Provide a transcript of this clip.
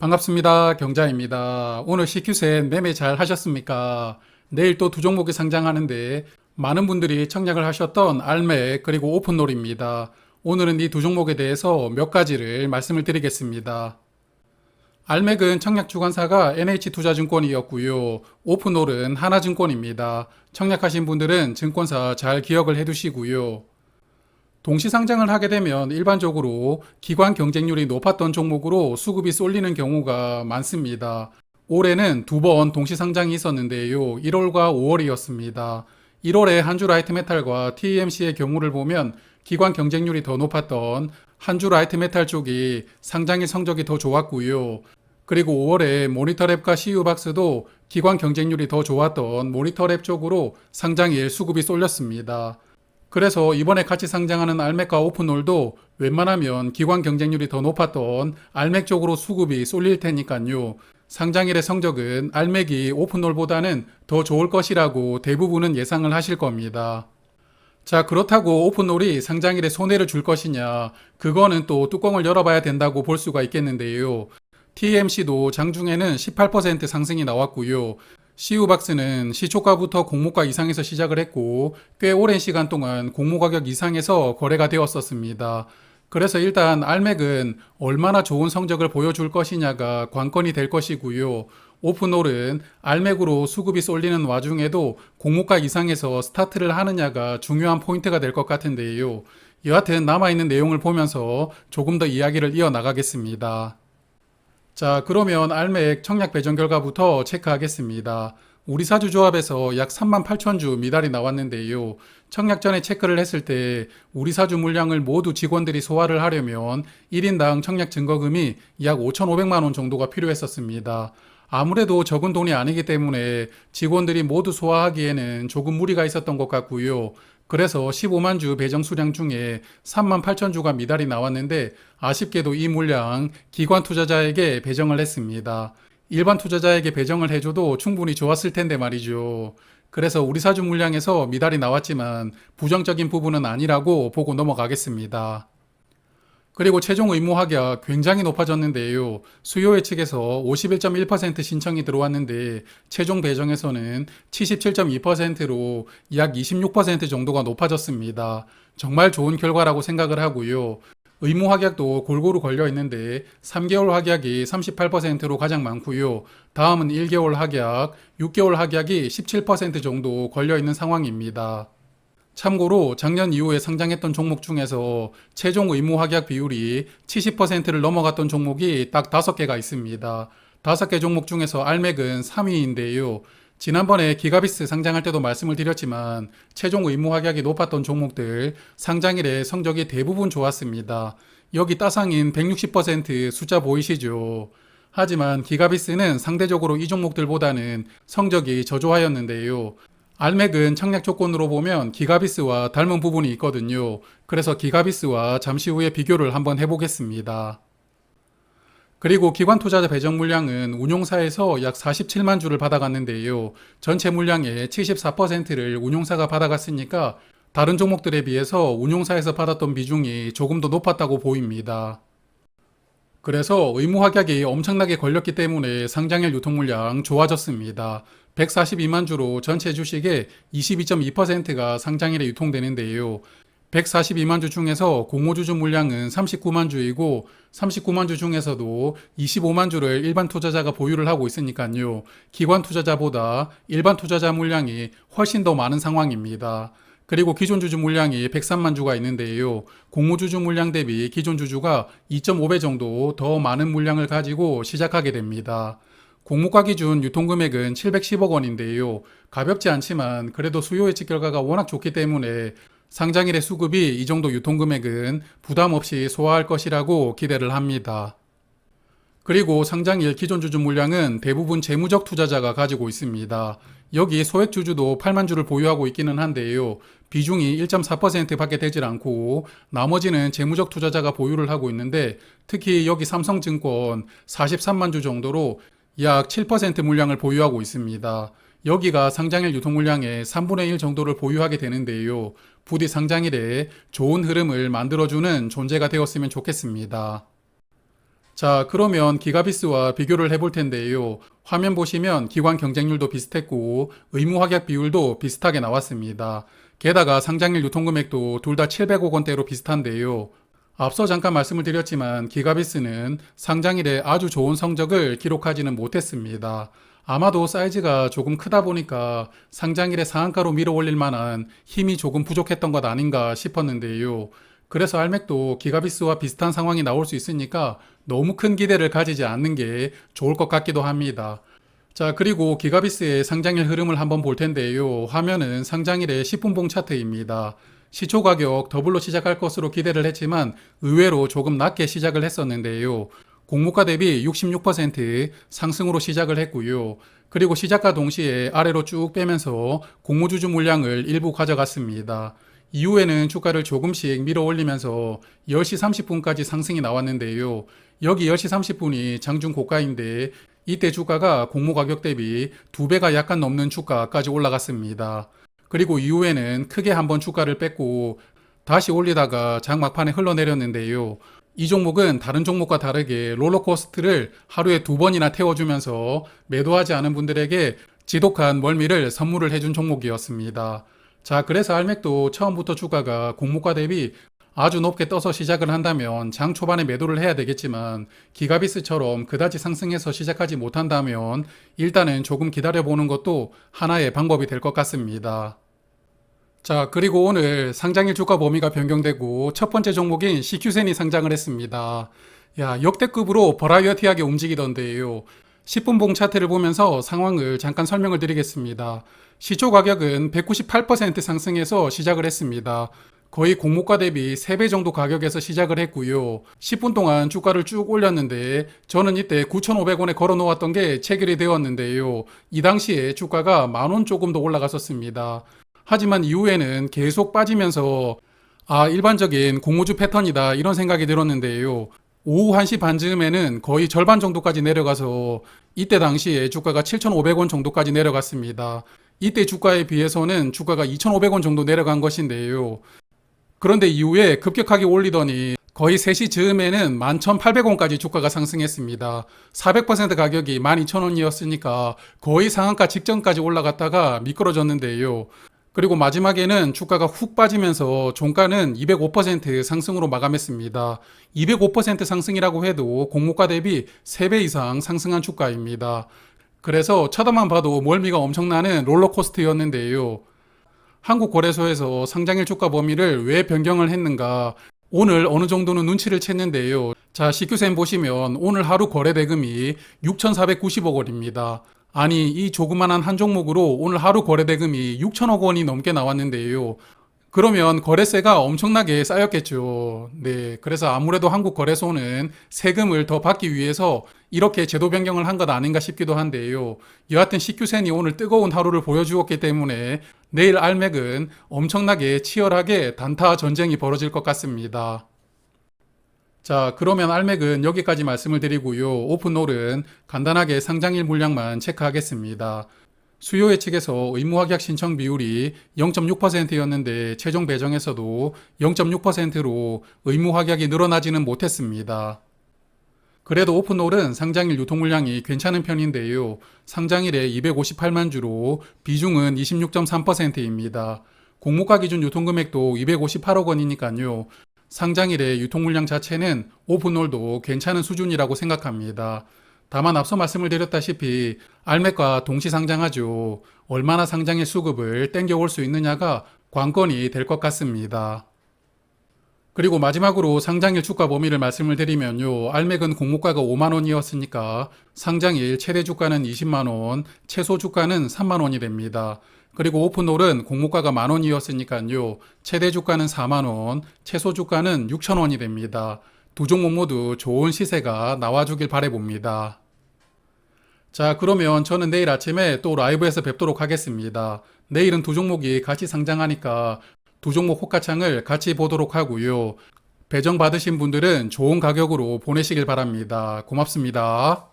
반갑습니다. 경자입니다. 오늘 CQ셋 매매 잘 하셨습니까? 내일 또 두 종목이 상장하는데 많은 분들이 청약을 하셨던 알맥 그리고 오픈롤입니다. 오늘은 이 두 종목에 대해서 몇 가지를 말씀을 드리겠습니다. 알맥은 청약 주관사가 NH투자증권이었고요. 오픈롤은 하나증권입니다. 청약하신 분들은 증권사 잘 기억을 해두시고요. 동시 상장을 하게 되면 일반적으로 기관 경쟁률이 높았던 종목으로 수급이 쏠리는 경우가 많습니다. 올해는 두 번 동시 상장이 있었는데요. 1월과 5월이었습니다. 1월에 한주라이트메탈과 TMC의 경우를 보면 기관 경쟁률이 더 높았던 한주라이트메탈 쪽이 상장일 성적이 더 좋았고요. 그리고 5월에 모니터랩과 CU박스도 기관 경쟁률이 더 좋았던 모니터랩 쪽으로 상장일 수급이 쏠렸습니다. 그래서 이번에 같이 상장하는 알맥과 오픈롤도 웬만하면 기관 경쟁률이 더 높았던 알맥 쪽으로 수급이 쏠릴 테니까요. 상장일의 성적은 알맥이 오픈롤보다는 더 좋을 것이라고 대부분은 예상을 하실 겁니다. 자, 그렇다고 오픈롤이 상장일에 손해를 줄 것이냐? 그거는 또 뚜껑을 열어봐야 된다고 볼 수가 있겠는데요. TMC도 장중에는 18% 상승이 나왔고요. CU박스는 시초가부터 공모가 이상에서 시작을 했고 꽤 오랜 시간 동안 공모 가격 이상에서 거래가 되었었습니다. 그래서 일단 알맥은 얼마나 좋은 성적을 보여줄 것이냐가 관건이 될 것이고요. 오픈롤은 알맥으로 수급이 쏠리는 와중에도 공모가 이상에서 스타트를 하느냐가 중요한 포인트가 될 것 같은데요. 여하튼 남아있는 내용을 보면서 조금 더 이야기를 이어나가겠습니다. 자, 그러면 알맥 청약 배정 결과부터 체크하겠습니다. 우리사주조합에서 약 38,000주 미달이 나왔는데요. 청약 전에 체크를 했을 때 우리사주 물량을 모두 직원들이 소화를 하려면 1인당 청약 증거금이 약 5,500만 원 정도가 필요했었습니다. 아무래도 적은 돈이 아니기 때문에 직원들이 모두 소화하기에는 조금 무리가 있었던 것 같고요. 그래서 15만 주 배정 수량 중에 3만 8천 주가 미달이 나왔는데 아쉽게도 이 물량 기관 투자자에게 배정을 했습니다. 일반 투자자에게 배정을 해줘도 충분히 좋았을 텐데 말이죠. 그래서 우리사주 물량에서 미달이 나왔지만 부정적인 부분은 아니라고 보고 넘어가겠습니다. 그리고 최종 의무 합격 굉장히 높아졌는데요. 수요 예측에서 51.1% 신청이 들어왔는데 최종 배정에서는 77.2%로 약 26% 정도가 높아졌습니다. 정말 좋은 결과라고 생각을 하고요. 의무 합격도 골고루 걸려 있는데 3개월 합격이 38%로 가장 많고요. 다음은 1개월 합격, 6개월 합격이 17% 정도 걸려 있는 상황입니다. 참고로 작년 이후에 상장했던 종목 중에서 최종 의무 합격 비율이 70%를 넘어갔던 종목이 딱 5개가 있습니다. 5개 종목 중에서 알맥은 3위인데요. 지난번에 기가비스 상장할 때도 말씀을 드렸지만 최종 의무 합격이 높았던 종목들 상장일에 성적이 대부분 좋았습니다. 여기 따상인 160% 숫자 보이시죠? 하지만 기가비스는 상대적으로 이 종목들보다는 성적이 저조하였는데요. 알맥은 청약 조건으로 보면 기가비스와 닮은 부분이 있거든요. 그래서 기가비스와 잠시 후에 비교를 한번 해보겠습니다. 그리고 기관 투자자 배정 물량은 운용사에서 약 47만 주를 받아갔는데요. 전체 물량의 74%를 운용사가 받아갔으니까 다른 종목들에 비해서 운용사에서 받았던 비중이 조금 더 높았다고 보입니다. 그래서 의무 확약이 엄청나게 걸렸기 때문에 상장일 유통 물량 좋아졌습니다. 142만 주로 전체 주식의 22.2%가 상장일에 유통되는데요. 142만 주 중에서 공모주주 물량은 39만 주이고 39만 주 중에서도 25만 주를 일반 투자자가 보유를 하고 있으니까요. 기관 투자자보다 일반 투자자 물량이 훨씬 더 많은 상황입니다. 그리고 기존 주주 물량이 103만 주가 있는데요. 공모주주 물량 대비 기존 주주가 2.5배 정도 더 많은 물량을 가지고 시작하게 됩니다. 공모가 기준 유통금액은 710억 원인데요. 가볍지 않지만 그래도 수요 예측 결과가 워낙 좋기 때문에 상장일의 수급이 이 정도 유통금액은 부담 없이 소화할 것이라고 기대를 합니다. 그리고 상장일 기존 주주 물량은 대부분 재무적 투자자가 가지고 있습니다. 여기 소액 주주도 8만 주를 보유하고 있기는 한데요. 비중이 1.4%밖에 되질 않고 나머지는 재무적 투자자가 보유를 하고 있는데 특히 여기 삼성증권 43만 주 정도로 약 7% 물량을 보유하고 있습니다. 여기가 상장일 유통 물량의 3분의 1 정도를 보유하게 되는데요. 부디 상장일에 좋은 흐름을 만들어주는 존재가 되었으면 좋겠습니다. 자, 그러면 기가비스와 비교를 해볼 텐데요. 화면 보시면 기관 경쟁률도 비슷했고 의무 확약 비율도 비슷하게 나왔습니다. 게다가 상장일 유통금액도 둘 다 700억 원대로 비슷한데요. 앞서 잠깐 말씀을 드렸지만 기가비스는 상장일에 아주 좋은 성적을 기록하지는 못했습니다. 아마도 사이즈가 조금 크다 보니까 상장일에 상한가로 밀어 올릴 만한 힘이 조금 부족했던 것 아닌가 싶었는데요. 그래서 알맥도 기가비스와 비슷한 상황이 나올 수 있으니까 너무 큰 기대를 가지지 않는 게 좋을 것 같기도 합니다. 자, 그리고 기가비스의 상장일 흐름을 한번 볼 텐데요. 화면은 상장일의 10분봉 차트입니다. 시초 가격 더블로 시작할 것으로 기대를 했지만 의외로 조금 낮게 시작을 했었는데요. 공모가 대비 66% 상승으로 시작을 했고요. 그리고 시작과 동시에 아래로 쭉 빼면서 공모주주 물량을 일부 가져갔습니다. 이후에는 주가를 조금씩 밀어 올리면서 10시 30분까지 상승이 나왔는데요. 여기 10시 30분이 장중 고가인데 이때 주가가 공모 가격 대비 2배가 약간 넘는 주가까지 올라갔습니다. 그리고 이후에는 크게 한번 주가를 뺐고 다시 올리다가 장 막판에 흘러내렸는데요. 이 종목은 다른 종목과 다르게 롤러코스트를 하루에 2번이나 태워주면서 매도하지 않은 분들에게 지독한 멀미를 선물을 해준 종목이었습니다. 자, 그래서 알맥도 처음부터 주가가 공모가 대비 아주 높게 떠서 시작을 한다면 장 초반에 매도를 해야 되겠지만 기가비스처럼 그다지 상승해서 시작하지 못한다면 일단은 조금 기다려보는 것도 하나의 방법이 될 것 같습니다. 자, 그리고 오늘 상장일 주가 범위가 변경되고 첫 번째 종목인 CQ센이 상장을 했습니다. 야, 역대급으로 버라이어티하게 움직이던데요. 10분봉 차트를 보면서 상황을 잠깐 설명을 드리겠습니다. 시초 가격은 198% 상승해서 시작을 했습니다. 거의 공모가 대비 3배 정도 가격에서 시작을 했고요. 10분 동안 주가를 쭉 올렸는데 저는 이때 9,500원에 걸어 놓았던 게 체결이 되었는데요. 이 당시에 주가가 10,000원 조금 더 올라갔었습니다. 하지만 이후에는 계속 빠지면서 일반적인 공모주 패턴이다 이런 생각이 들었는데요. 오후 1시 반쯤에는 거의 절반 정도까지 내려가서 이때 당시에 주가가 7,500원 정도까지 내려갔습니다. 이때 주가에 비해서는 주가가 2,500원 정도 내려간 것인데요. 그런데 이후에 급격하게 올리더니 거의 3시 즈음에는 11,800원까지 주가가 상승했습니다. 400% 가격이 12,000원이었으니까 거의 상한가 직전까지 올라갔다가 미끄러졌는데요. 그리고 마지막에는 주가가 훅 빠지면서 종가는 205% 상승으로 마감했습니다. 205% 상승이라고 해도 공모가 대비 3배 이상 상승한 주가입니다. 그래서 쳐다만 봐도 멀미가 엄청나는 롤러코스터였는데요. 한국거래소에서 상장일 주가 범위를 왜 변경을 했는가? 오늘 어느 정도는 눈치를 챘는데요. 자, CQ센 보시면 오늘 하루 거래 대금이 6,490억 원입니다. 아니, 이 조그만한 한 종목으로 오늘 하루 거래 대금이 6천억 원이 넘게 나왔는데요. 그러면 거래세가 엄청나게 쌓였겠죠. 네. 그래서 아무래도 한국거래소는 세금을 더 받기 위해서 이렇게 제도 변경을 한 것 아닌가 싶기도 한데요. 여하튼 CQ센이 오늘 뜨거운 하루를 보여주었기 때문에 내일 알맥은 엄청나게 치열하게 단타 전쟁이 벌어질 것 같습니다. 자, 그러면 알맥은 여기까지 말씀을 드리고요. 오픈롤은 간단하게 상장일 물량만 체크하겠습니다. 수요 예측에서 의무 확약 신청 비율이 0.6%였는데 최종 배정에서도 0.6%로 의무 확약이 늘어나지는 못했습니다. 그래도 오픈롤은 상장일 유통 물량이 괜찮은 편인데요. 상장일에 258만 주로 비중은 26.3%입니다. 공모가 기준 유통금액도 258억 원이니까요. 상장일의 유통 물량 자체는 오픈롤도 괜찮은 수준이라고 생각합니다. 다만 앞서 말씀을 드렸다시피 알맥과 동시 상장하죠. 얼마나 상장일 수급을 땡겨올 수 있느냐가 관건이 될 것 같습니다. 그리고 마지막으로 상장일 주가 범위를 말씀을 드리면요. 알맥은 공모가가 5만 원이었으니까 상장일 최대 주가는 20만 원, 최소 주가는 3만 원이 됩니다. 그리고 오픈롤은 공모가가 10,000원이었으니까요. 최대 주가는 4만 원, 최소 주가는 6천 원이 됩니다. 두 종목 모두 좋은 시세가 나와주길 바라봅니다. 자, 그러면 저는 내일 아침에 또 라이브에서 뵙도록 하겠습니다. 내일은 두 종목이 같이 상장하니까 두 종목 호가창을 같이 보도록 하고요. 배정 받으신 분들은 좋은 가격으로 보내시길 바랍니다. 고맙습니다.